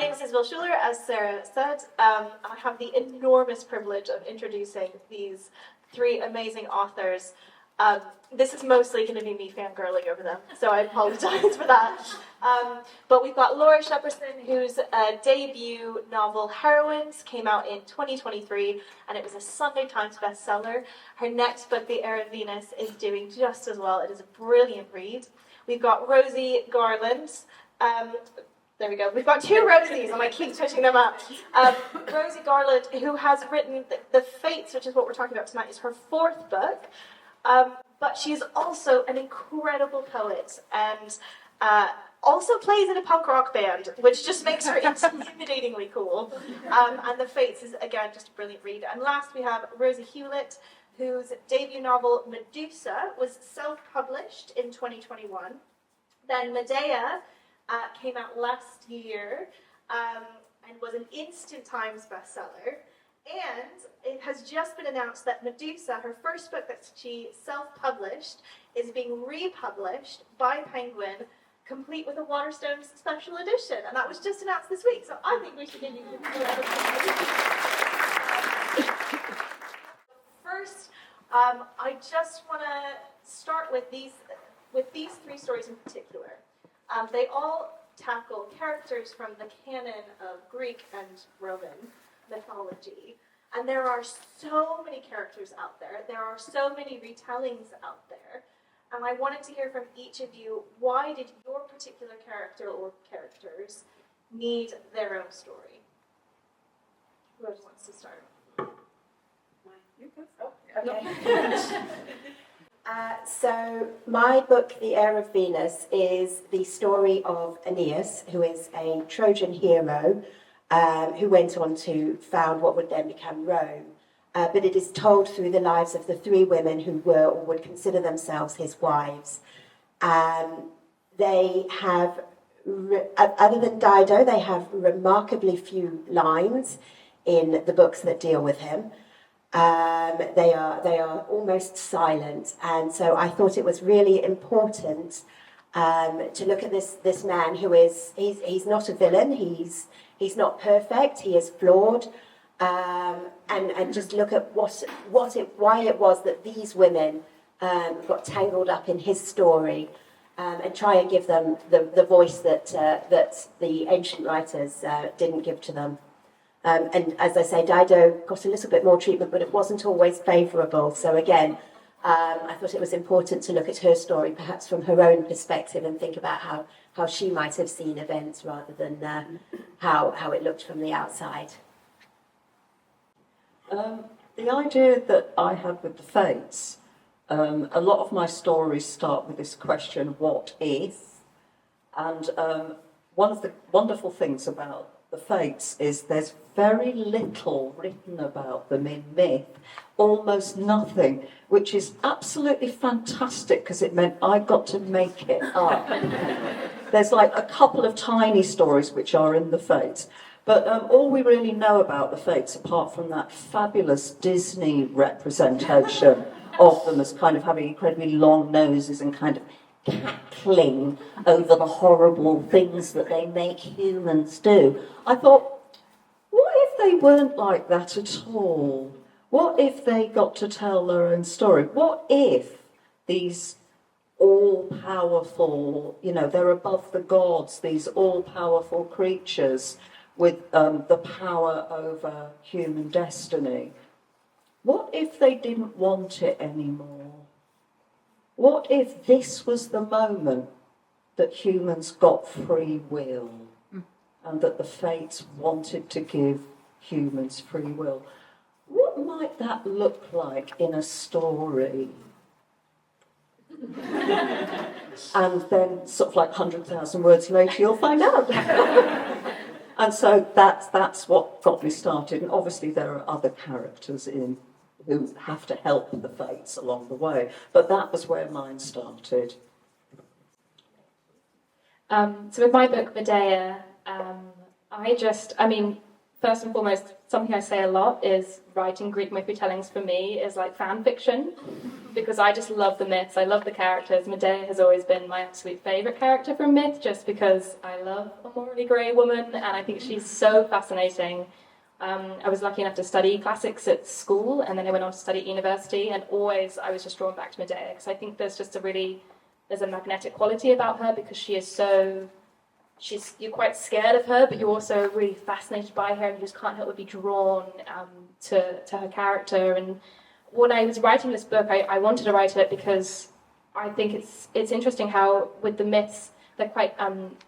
name is Isabel Schuler, as Sarah said, and I have the enormous privilege of introducing these three amazing authors. This is mostly going to be me fangirling over them, so I apologize for that. But we've got Laura Shepperson, whose debut novel, Heroines, came out in 2023, and it was a Sunday Times bestseller. Her next book, The Heir of Venus, is doing just as well. It is a brilliant read. We've got Rosie Garland. There we go. We've got two Rosies, and I keep switching them up. Rosie Garland, who has written The Fates, which is what we're talking about tonight, is her fourth book. But she's also an incredible poet and also plays in a punk rock band, which just makes her intimidatingly cool. And The Fates is, again, just a brilliant read. And last, we have Rosie Hewlett, whose debut novel, Medusa, was self-published in 2021. Then Medea came out last year and was an Instant Times bestseller. And it has just been announced that Medusa, her first book that she self-published, is being republished by Penguin, complete with a Waterstones special edition. And that was just announced this week, so I think we should give you a First, I just want to start with these three stories in particular. They all tackle characters from the canon of Greek and Roman mythology. And there are so many characters out there. There are so many retellings out there. And I wanted to hear from each of you, why did your particular character or characters need their own story? Who wants to start? Okay. So my book, The Heir of Venus, is the story of Aeneas, who is a Trojan hero who went on to found what would then become Rome. But it is told through the lives of the three women who were or would consider themselves his wives. They have, other than Dido, they have remarkably few lines in the books that deal with him. They are almost silent, and so I thought it was really important to look at this man who is he's not a villain. He's not perfect. He is flawed, and just look at why it was that these women got tangled up in his story, and try and give them the voice that the ancient writers didn't give to them. And as I say, Dido got a little bit more treatment, but it wasn't always favourable. So again, I thought it was important to look at her story, perhaps from her own perspective, and think about how she might have seen events rather than how it looked from the outside. The idea that I had with the Fates, a lot of my stories start with this question, what if? And one of the wonderful things about the Fates is there's very little written about them in myth, almost nothing, which is absolutely fantastic because it meant I got to make it up. There's like a couple of tiny stories which are in the Fates, but all we really know about the Fates, apart from that fabulous Disney representation of them as kind of having incredibly long noses and kind of cackling over the horrible things that they make humans do. I thought, what if they weren't like that at all? What if they got to tell their own story? What if these all-powerful, they're above the gods, these all-powerful creatures with the power over human destiny, what if they didn't want it anymore? What if this was the moment that humans got free will and that the Fates wanted to give humans free will? What might that look like in a story? And then sort of like 100,000 words later, you'll find out. And so that's what got me started. And obviously there are other characters who have to help the Fates along the way. But that was where mine started. So with my book, Medea, first and foremost, something I say a lot is writing Greek myth retellings for me is like fan fiction, because I just love the myths, I love the characters. Medea has always been my absolute favourite character from myth, just because I love a morally grey woman, and I think she's so fascinating. I was lucky enough to study classics at school, and then I went on to study at university, and always I was just drawn back to Medea, because I think there's a magnetic quality about her, because she is so... you're quite scared of her, but you're also really fascinated by her, and you just can't help but be drawn to her character. And when I was writing this book, I wanted to write it because I think it's interesting how with the myths they're quite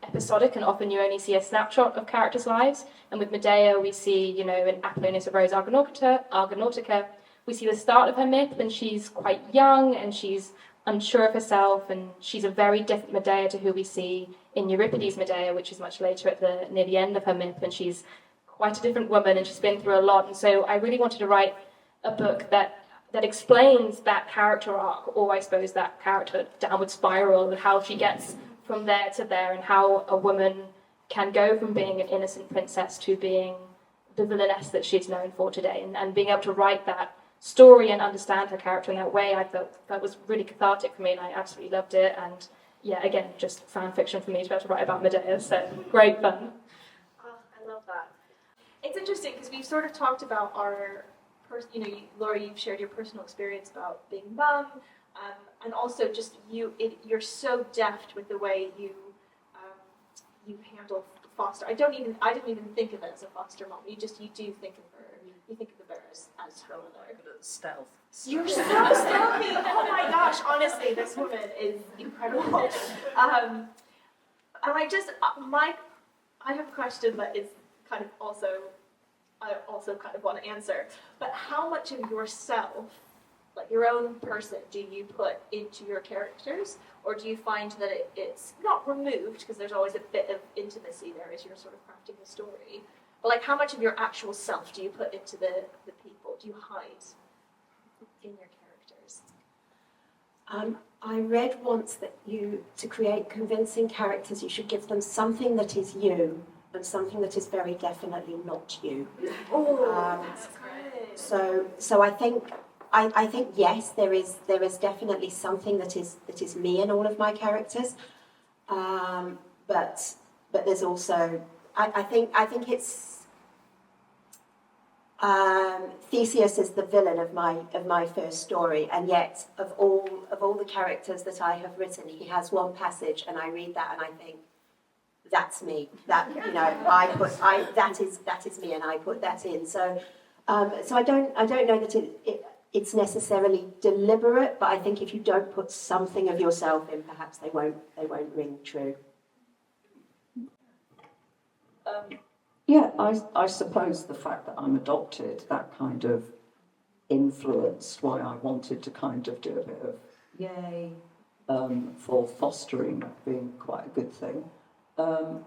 episodic, and often you only see a snapshot of characters' lives. And with Medea, we see, in Apollonius of Rose Argonautica, we see the start of her myth when she's quite young and she's unsure of herself, and she's a very different Medea to who we see in Euripides' Medea, which is much later near the end of her myth, when she's quite a different woman and she's been through a lot. And so I really wanted to write a book that explains that character arc, or I suppose that character downward spiral, and how she gets from there to there, and how a woman can go from being an innocent princess to being the villainess that she's known for today, and being able to write that story and understand her character in that way, I felt that was really cathartic for me, and I absolutely loved it. And yeah, again, just fan fiction for me to be able to write about Medea, so great fun. Oh, I love that. It's interesting because we've sort of talked about our, Laura, you've shared your personal experience about being mum, and also just you're so deft with the way you handle foster. I didn't even think of it as a foster mom. You do think of her. You think of her as her mother. Stealth. You're so stealthy. Oh my gosh! Honestly, this woman is incredible. And I have a question that is kind of I also kind of want to answer. But how much of yourself, like your own person, do you put into your characters, or do you find that it's not removed, because there's always a bit of intimacy there as you're sort of crafting the story? But like, how much of your actual self do you put into the people? Do you hide in your characters? I read once that to create convincing characters, you should give them something that is you and something that is very definitely not you. Oh, that's good. So I think yes, there is definitely something that is me in all of my characters, but there's also I think it's Theseus is the villain of my first story, and yet of all the characters that I have written, he has one passage, and I read that and I think, that's me. That that is me, and I put that in. So I don't know that it's necessarily deliberate, but I think if you don't put something of yourself in, perhaps they won't ring true. Yeah, I suppose the fact that I'm adopted, that kind of influenced why I wanted to kind of do a bit of yay for fostering being quite a good thing. I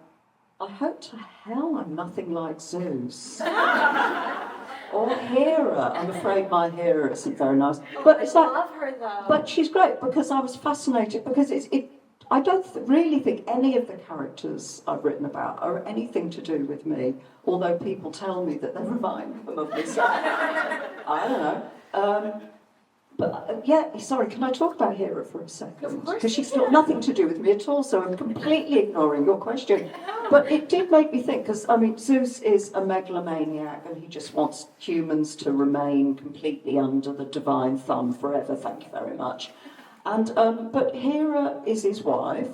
hope to hell I'm nothing like Zeus. Or Hera. I'm afraid my Hera isn't very nice. But I it's like, love her though. but she's great, because I was fascinated, because I don't really think any of the characters I've written about are anything to do with me, although people tell me that they remind them of me. So, I don't know. Yeah, sorry, can I talk about Hera for a second? Of course. Because she's got nothing to do with me at all, so I'm completely ignoring your question. But it did make me think, because, Zeus is a megalomaniac, and he just wants humans to remain completely under the divine thumb forever, thank you very much. And but Hera is his wife,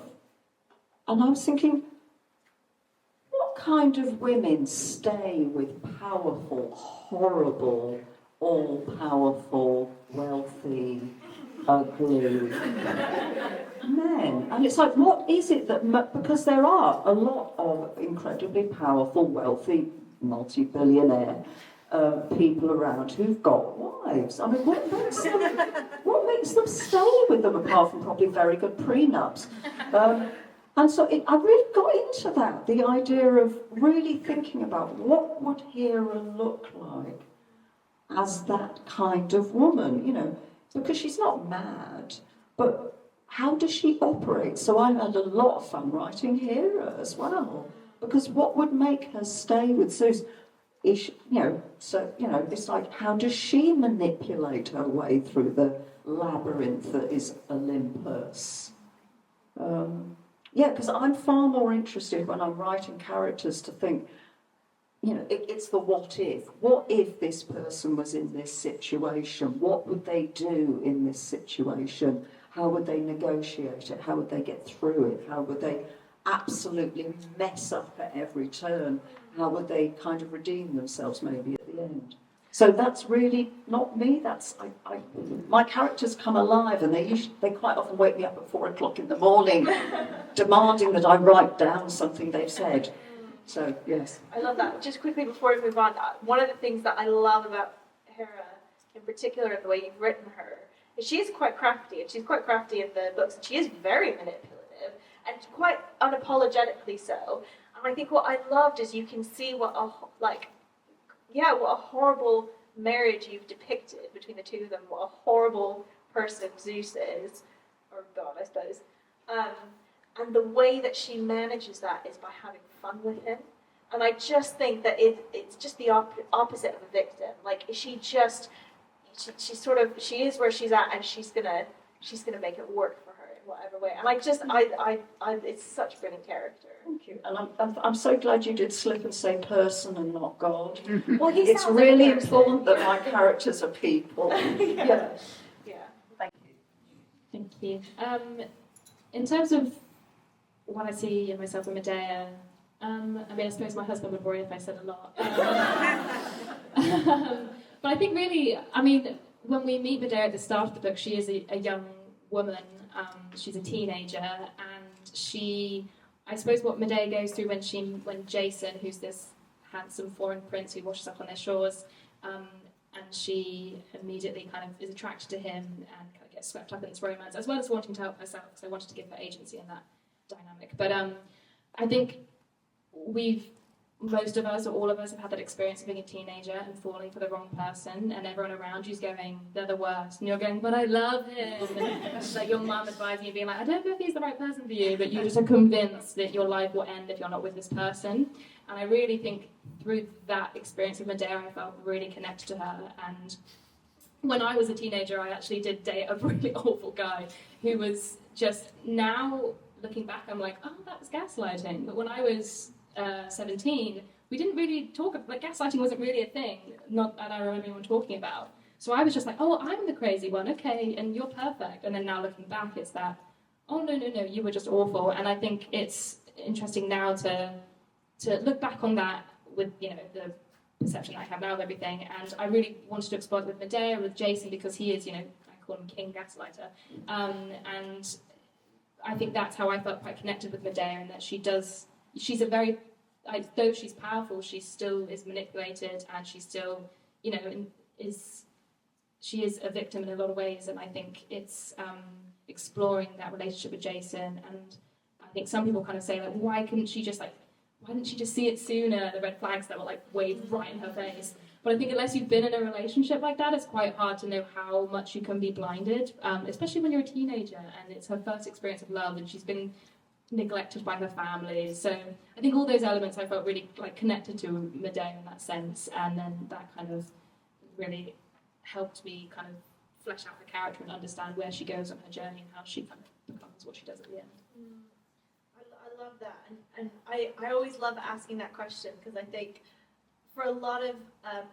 and I was thinking, what kind of women stay with powerful, horrible, all-powerful, wealthy, ugly men? And it's like, what is it that... Because there are a lot of incredibly powerful, wealthy, multi-billionaire people around who've got wives. What makes them stay with them, apart from probably very good prenups? And so I really got into that, the idea of really thinking about what would Hera look like as that kind of woman, because she's not mad, but how does she operate? So I had a lot of fun writing Hera as well, because what would make her stay with Zeus? is she, it's like, how does she manipulate her way through the labyrinth that is Olympus? Because I'm far more interested when I'm writing characters to think, it's the what if. What if this person was in this situation? What would they do in this situation? How would they negotiate it? How would they get through it? How would they absolutely mess up at every turn? How would they kind of redeem themselves maybe at the end? So that's really not me. My characters come alive, and they quite often wake me up at 4 o'clock in the morning, demanding that I write down something they've said. So yes. I love that. Just quickly before we move on, one of the things that I love about Hera, in particular, the way you've written her, is she is quite crafty, and she's quite crafty in the books, and she is very manipulative, and quite unapologetically so. And I think what I loved is you can see what a horrible marriage you've depicted between the two of them, what a horrible person Zeus is, or God, I suppose. And the way that she manages that is by having fun with him. And I just think that it's just the opposite of a victim. Like, she is where she's at, and she's gonna make it work for her in whatever way. And it's such a brilliant character. Thank you. And I'm so glad you did slip and say person and not God. Well, it's really important that my characters are people. Yeah. Thank you. Thank you. In terms of what I see in myself in Medea, I suppose my husband would worry if I said a lot. But I think really, when we meet Medea at the start of the book, she is a young woman. She's a teenager, and I suppose what Medea goes through when Jason, who's this handsome foreign prince who washes up on their shores, and she immediately kind of is attracted to him and kind of gets swept up in this romance, as well as wanting to help herself, because I wanted to give her agency in that dynamic. But I think most of us, or all of us, have had that experience of being a teenager and falling for the wrong person, and everyone around you's going, they're the worst, and you're going, but I love him. And like your mum advising you, being like, I don't know if he's the right person for you, but you just are convinced that your life will end if you're not with this person. And I really think through that experience of Medea, I felt really connected to her. And when I was a teenager, I actually did date a really awful guy who was just, now looking back, I'm like, oh, that was gaslighting. But when I was 17, we didn't really talk, gaslighting wasn't really a thing, not that I remember anyone talking about. So I was just like, oh, I'm the crazy one, okay, and you're perfect. And then now looking back, it's that, oh, no, you were just awful. And I think it's interesting now to look back on that with, the perception I have now of everything. And I really wanted to explore it with Medea, with Jason, because he is, I call him King Gaslighter. And I think that's how I felt quite connected with Medea, and that she's a very, though she's powerful, she still is manipulated, and she still, she is a victim in a lot of ways. And I think it's exploring that relationship with Jason. And I think some people kind of say, like, why didn't she just see it sooner, the red flags that were waved right in her face? But I think unless you've been in a relationship like that, it's quite hard to know how much you can be blinded, especially when you're a teenager and it's her first experience of love and she's been neglected by her family. So I think all those elements I felt really connected to Medea in that sense, and then that kind of really helped me kind of flesh out her character and understand where she goes on her journey and how she kind of becomes what she does at the end. I love that, and I always love asking that question, because I think for a lot of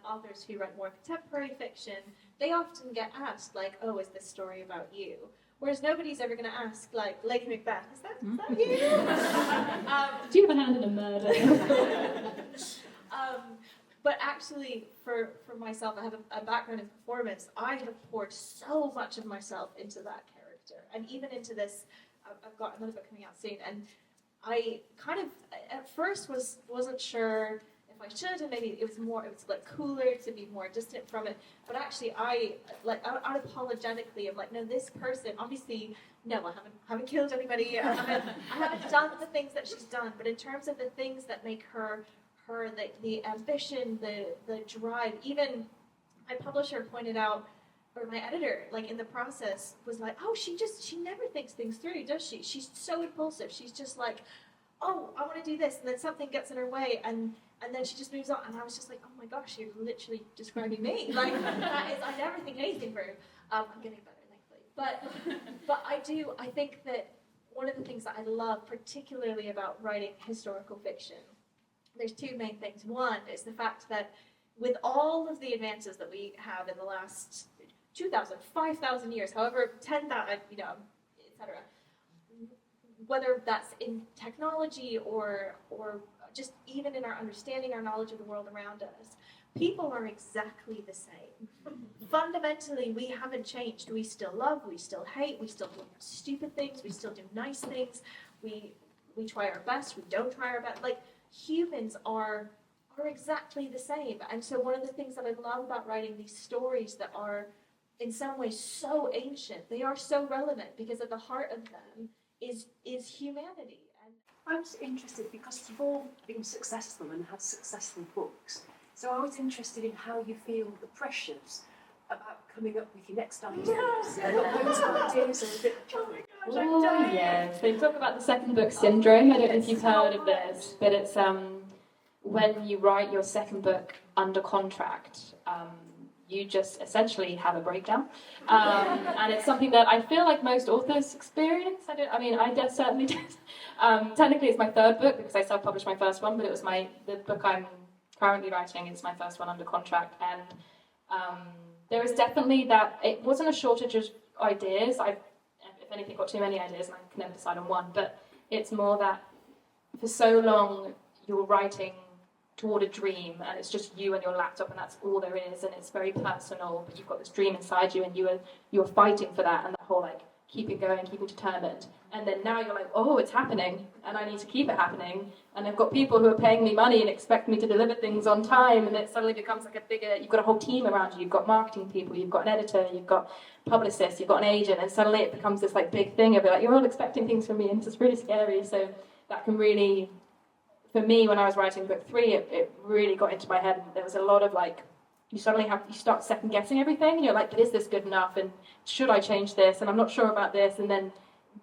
authors who write more contemporary fiction, they often get asked, oh, is this story about you? Whereas nobody's ever going to ask, Lady Macbeth, is that you? Do you have a hand in a murder? But actually, for myself, I have a background in performance. I have poured so much of myself into that character, and even into this. I've got another book coming out soon, and I kind of at first wasn't sure if I should, and maybe it was cooler to be more distant from it. But actually, I unapologetically am no, this person, obviously, no, I haven't killed anybody. I haven't done the things that she's done. But in terms of the things that make her the ambition, the drive, even my publisher pointed out, or my editor, in the process, was oh, she never thinks things through, does she? She's so impulsive. She's just oh, I want to do this, and then something gets in her way, and And then she just moves on, and I was just like, oh my gosh, you're literally describing me. Like, that is, I never think anything through. I'm getting better, thankfully. But I think that one of the things that I love particularly about writing historical fiction, there's two main things. One is the fact that with all of the advances that we have in the last 2,000, 5,000 years, however, 10,000, etc., whether that's in technology or just even in our understanding, our knowledge of the world around us, people are exactly the same. Fundamentally, we haven't changed. We still love, we still hate, we still do stupid things, we still do nice things, we try our best, we don't try our best. Like, humans are exactly the same. And so one of the things that I love about writing these stories that are in some ways so ancient, they are so relevant because at the heart of them is humanity. And I was interested because you've all been successful and had successful books. So I was interested in how you feel the pressures about coming up with your next ideas. Those ideas are a bit challenging. Oh, yes. They talk about the second book syndrome. I don't know if you've heard of this, but it's when you write your second book under contract, you just essentially have a breakdown. And it's something that I feel like most authors experience. I certainly did. Technically, it's my third book because I self-published my first one, but it was the book I'm currently writing is my first one under contract. And there is definitely that. It wasn't a shortage of ideas. If anything, got too many ideas and I can never decide on one. But it's more that for so long you're writing toward a dream and it's just you and your laptop and that's all there is and it's very personal, but you've got this dream inside you and you're fighting for that and that whole like keeping going, keeping determined. And then now you're like, oh, it's happening and I need to keep it happening. And I've got people who are paying me money and expect me to deliver things on time, and it suddenly becomes like you've got a whole team around you, you've got marketing people, you've got an editor, you've got publicists, you've got an agent, and suddenly it becomes this like big thing of like, you're all expecting things from me and it's just really scary. So that can really, for me, when I was writing book 3, it really got into my head. There was a lot of like, you start second guessing everything, and you're like, but is this good enough? And should I change this? And I'm not sure about this. And then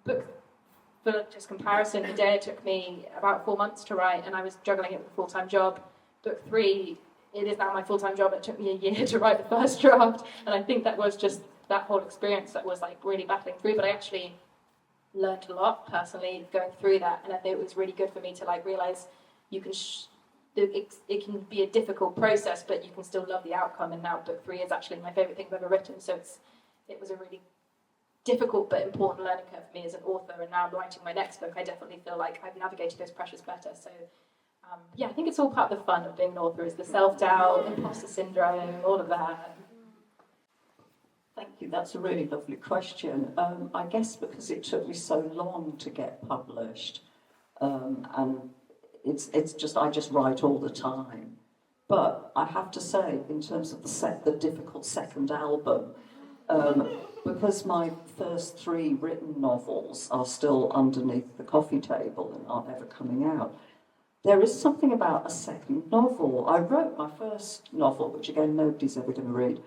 for just comparison, Medea took me about 4 months to write, and I was juggling it with a full-time job. Book 3, it is now my full-time job. It took me a year to write the first draft, and I think that was just that whole experience that was like really battling through. But I actually learned a lot personally going through that, and I think it was really good for me to like realize you can. It can be a difficult process, but you can still love the outcome. And now book 3 is actually my favourite thing I've ever written. So it was a really difficult but important learning curve for me as an author. And now I'm writing my next book, I definitely feel like I've navigated those pressures better. So I think it's all part of the fun of being an author, is the self-doubt, imposter syndrome, all of that. Thank you, that's a really lovely question. I guess because it took me so long to get published, and it's just, I just write all the time. But I have to say, in terms of the difficult second album, because my first 3 written novels are still underneath the coffee table and aren't ever coming out, there is something about a second novel. I wrote my first novel, which again nobody's ever going to read,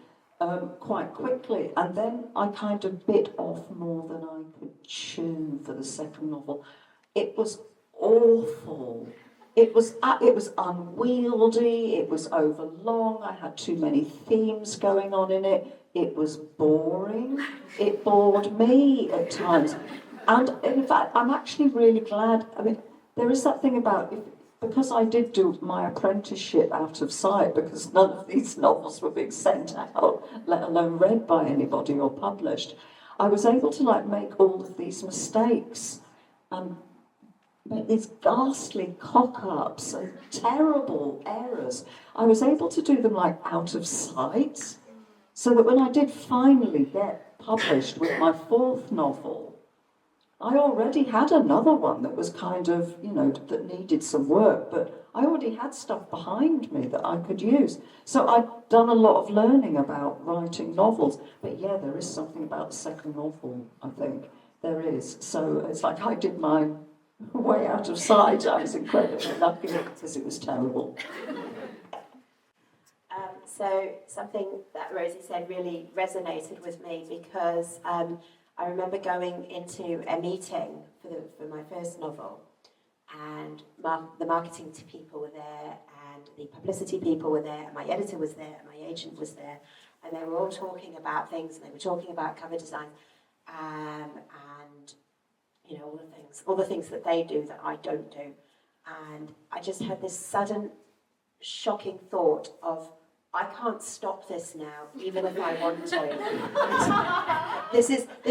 quite quickly, and then I kind of bit off more than I could chew for the second novel. It was awful. It was unwieldy, it was overlong, I had too many themes going on in it, it was boring, it bored me at times. And in fact, I'm actually really glad, there is that thing about, because I did do my apprenticeship out of sight, because none of these novels were being sent out, let alone read by anybody or published, I was able to make all of these mistakes and make these ghastly cock-ups and terrible errors. I was able to do them out of sight, so that when I did finally get published with my 4th novel, I already had another one that was kind of, that needed some work, but I already had stuff behind me that I could use. So I'd done a lot of learning about writing novels, but yeah, there is something about the second novel, I think. There is. So it's like I did mine way out of sight. I was incredibly lucky because it was terrible. So something that Rosie said really resonated with me, because I remember going into a meeting for my first novel, and the marketing people were there, and the publicity people were there, and my editor was there, and my agent was there, and they were all talking about things, and they were talking about cover design, and you know, all the things that they do that I don't do. And I just had this sudden, shocking thought of, I can't stop this now, even if I want to. This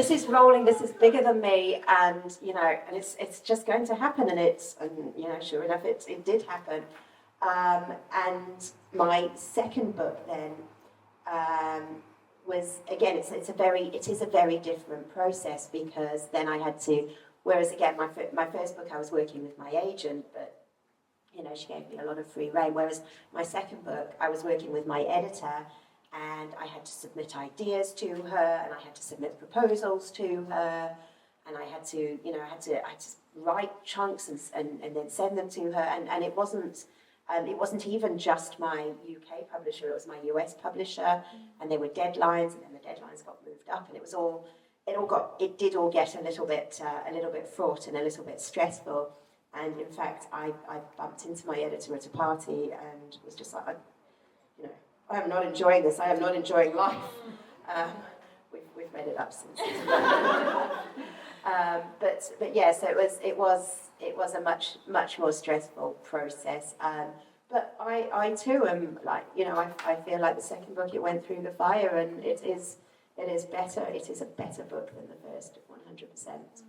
is rolling. This is bigger than me, and you know, and it's just going to happen. And you know, sure enough, it did happen. And my second book then was, again, it is a very different process, because then I had to. Whereas again, my first book, I was working with my agent, but you know, she gave me a lot of free rein. Whereas my second book, I was working with my editor, and I had to submit ideas to her, and I had to submit proposals to her, and I had to write chunks and then send them to her. And it wasn't even just my UK publisher; it was my US publisher, and there were deadlines, and then the deadlines got moved up, and it did all get a little bit fraught and a little bit stressful. And in fact, I bumped into my editor at a party and was just like, I am not enjoying this. I am not enjoying life. We've made it up since. But yeah, so it was a much more stressful process. But I too am like, I feel like the second book, it went through the fire, and it is better. It is a better book than the first, 100%.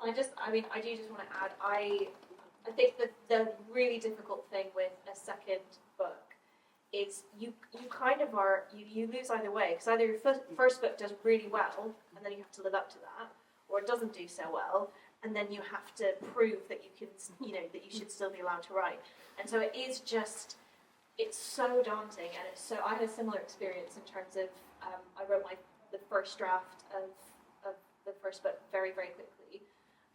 I do just want to add, I think that the really difficult thing with a second book is you kind of you lose either way, because either your first book does really well, and then you have to live up to that, or it doesn't do so well, and then you have to prove that you can, that you should still be allowed to write. And so it's so daunting, and I had a similar experience in terms of, I wrote the first draft of the first book very, very quickly,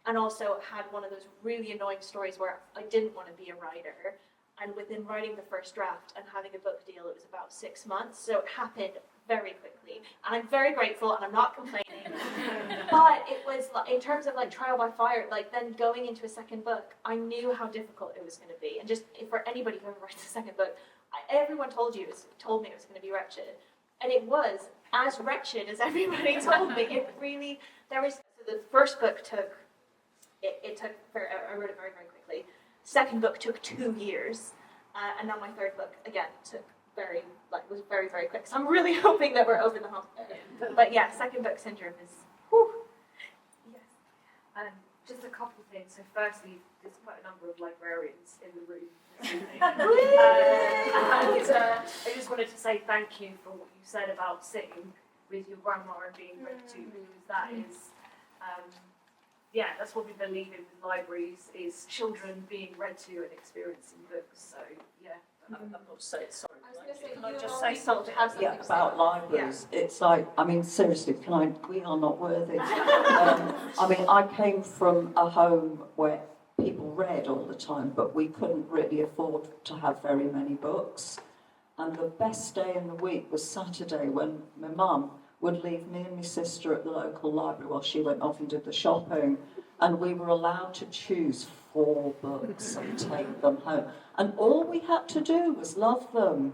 and also had one of those really annoying stories where I didn't want to be a writer, and within writing the first draft and having a book deal, it was about 6 months, so it happened very quickly, and I'm very grateful, and I'm not complaining, but it was, in terms of trial by fire, then going into a second book, I knew how difficult it was going to be, and just for anybody who ever writes a second book, everyone told me it was going to be wretched, and it was as wretched as everybody told me. It really, so the first book took, I wrote it very, very quickly. Second book took 2 years, and now my third book, again, was very, very quick. So I'm really hoping that we're over the hump there. But yeah, second book syndrome is, whew. Yes. Just a couple of things. So firstly, there's quite a number of librarians in the room this evening. I just wanted to say thank you for what you said about sitting with your grandma and being read to, because that is, that's what we believe in with libraries, is children being read to and experiencing books. So yeah. I've got to say, sorry. I was going to say, Can I you just already say something have something to say. about libraries? Yeah. It's like, seriously, we are not worthy. I came from a home where people read all the time, but we couldn't really afford to have very many books. And the best day in the week was Saturday, when my mum would leave me and my sister at the local library while she went off and did the shopping. And we were allowed to choose 4 books and take them home. And all we had to do was love them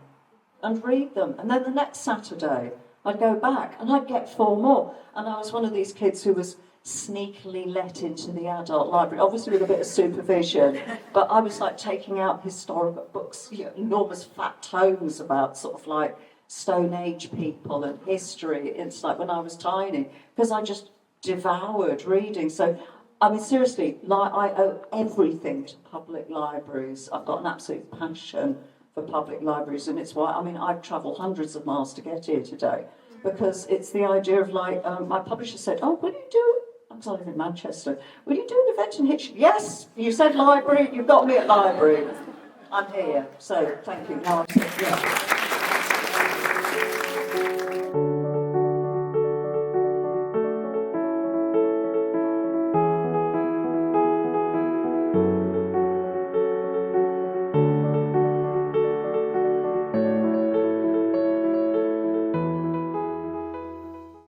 and read them. And then the next Saturday, I'd go back and I'd get 4 more. And I was one of these kids who was sneakily let into the adult library, obviously with a bit of supervision. But I was taking out historical books, enormous fat tomes about Stone Age people and history. It's when I was tiny, because I just devoured reading. So seriously, I owe everything to public libraries. I've got an absolute passion for public libraries, and it's why, I've travelled hundreds of miles to get here today, because it's the idea of my publisher said, will you do, because I live in Manchester, will you do an event in Hitchin? Yes, you said library, you've got me at library. I'm here, so thank you. Now,